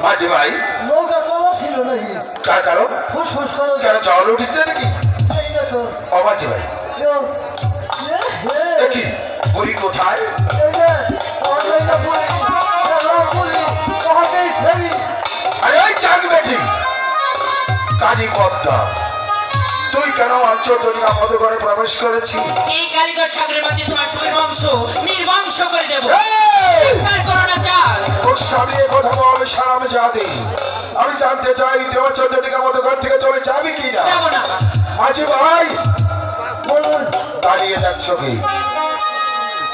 মাঝি ভাই নৌকা তলা ছিল নাকি? কার কারণ ফুসফুস করো কেন জল উঠেছে নাকি? এই দেখো ও মাঝি ভাই কি বুড়ি কোথায়? এই যে অনলাইনে পুরি পুরি ওহাতেই সেরি আরে ওই চাক বেঠি কালী পদ্মা তুই কেন অঞ্চলদনিয়া মতো করে প্রবেশ করেছি? এই কালিকর সাগরের মাঝে তোমার ছবির বংশ নির্বংশ করে দেব। করো না চাল ওর স্বামী কথা বলে সারাম জাতি। আমি জানতে চাই তুই অঞ্চলদনিয়া মতো ঘর থেকে চলে যাবি কি না? যাবো না। মাঝি ভাই বলুন দাঁড়িয়ে দেখছো কি?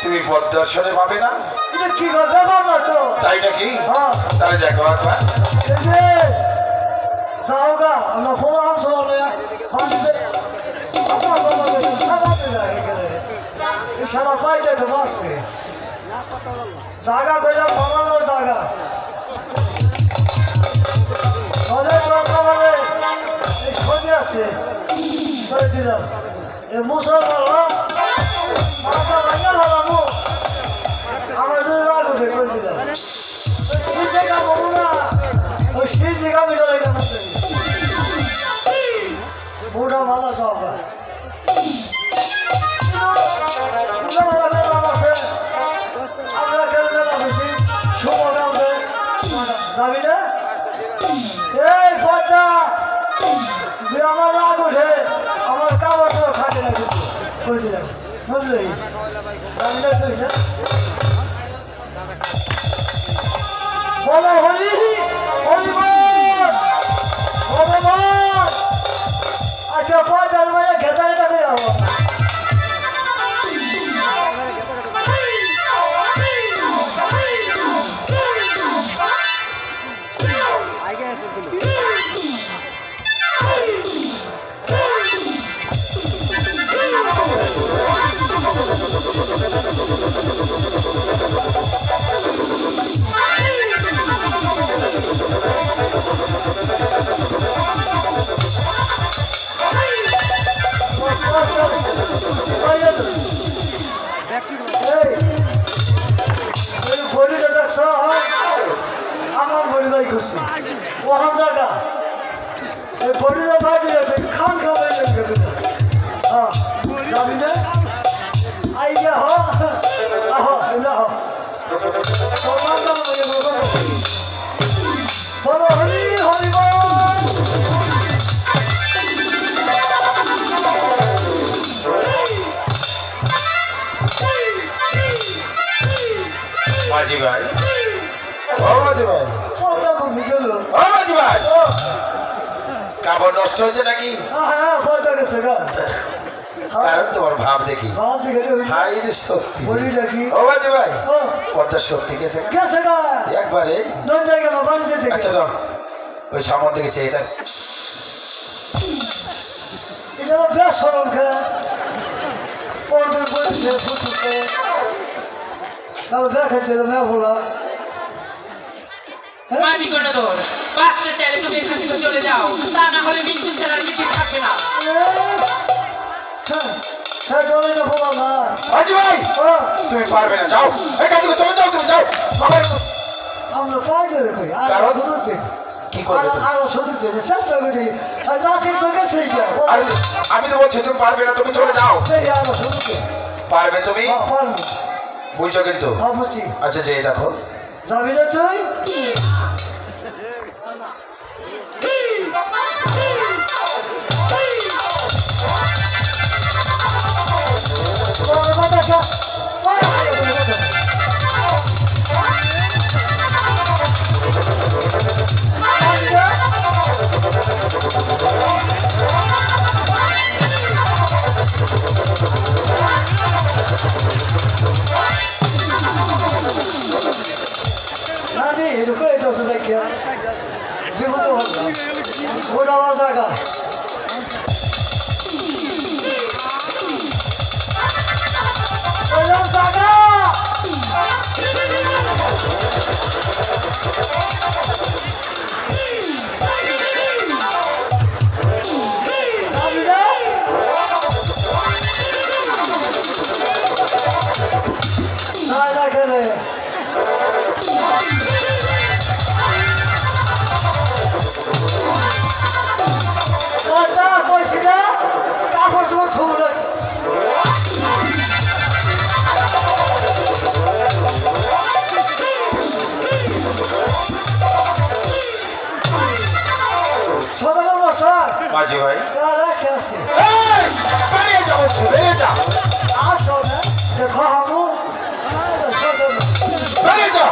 তুমি পদ্মাসনে পাবে না? এটা কি কথা বাবা তো তাই নাকি? হ্যাঁ তাহলে দেখো একবার এই যে যাও গা আমরা ফোন আমছো না বাঁচতে আপা বাবা বেটা সাবাতে যায় এখানে এই সারা পাইতে তো বাসছে জায়গা কইরা বানানোর জায়গা অনেক দরকার মানে এই খোঁজে আছে করে দিলাম এই মুসলমানরা মাথা ভাঙা হলাম আমার জন্য রাগ উঠে করে দিলাম ওই জায়গা বলবো না ওই সেই জায়গা মিটার এটা বুড়া মালা সবকা আমরা খেলবে না বেশি শুভ গামছে যাবি না এই পদ্মা যে আমার রাগ ওঠে আমার কাপড় থাকে না কিন্তু বুঝলেন বুঝলি যাবি না তুই না বলো হরি হরিবল ভগবান আচ্ছা পদ্মার মানে ঘেটা ঘেটা করে যাবো বডিটা দেখছ আমার বডি বাই করছি ওখান জায়গা এই বডিটা বাই দিয়েছে খান খাওয়াই হ্যাঁ যাবি না আইয়া হ আহ এমনা হ বলো হরি হরি বল মাঝি ভাই ও মাঝি ভাই পদ্মা কমে গেল ও মাঝি ভাই কাপড় নষ্ট হয়েছে নাকি? হ্যাঁ পদ্মা গেছে গা কারণ তোমার ভাব দেখি বাদ দিকে হাই রে শক্তি বডিটা কি ও মাঝি ভাই ও পদ্মার শক্তি গেছে গেছে গা একবারে কোন জায়গা না বাড়িতে থেকে আচ্ছা তো ওই সামন দিকে চেয়ে দেখ এটা বেশ সরল খা পদ্মার বডিতে ফুটুতে তাহলে দেখাচ্ছে মেয়ে বলা মাঝি করে তোর বাঁচতে চাইলে তুমি এখান থেকে চলে যাও, তা না হলে মৃত্যু ছাড়া আর কিছু থাকবে না। হ্যাঁ ডরে না বলা না মাঝি ভাই তুমি পারবে না যাও এখান থেকে চলে যাও তুমি যাও আমরা পাই ধরে কই আর কারণ? বুঝতে কি করবে তুমি? আরো শুধুতে চেষ্টা করি আর নাতির তো গেছে আরে আমি তো বলছি তুমি পারবে না তুমি চলে যাও আরো শুধুতে পারবে তুমি পারবো বুঝছো কিন্তু বুঝছি আচ্ছা যে দেখো যাবি না তুই নানি এরকম এটা হচ্ছে দেখিয়া বিপদ ওটা আমার জায়গা জায়গা মাঝি ভাই রেখে আসি এই, বেরিয়ে যা বলছি, বেরিয়ে যা, আসো না দেখো হাবু বেরিয়ে যা।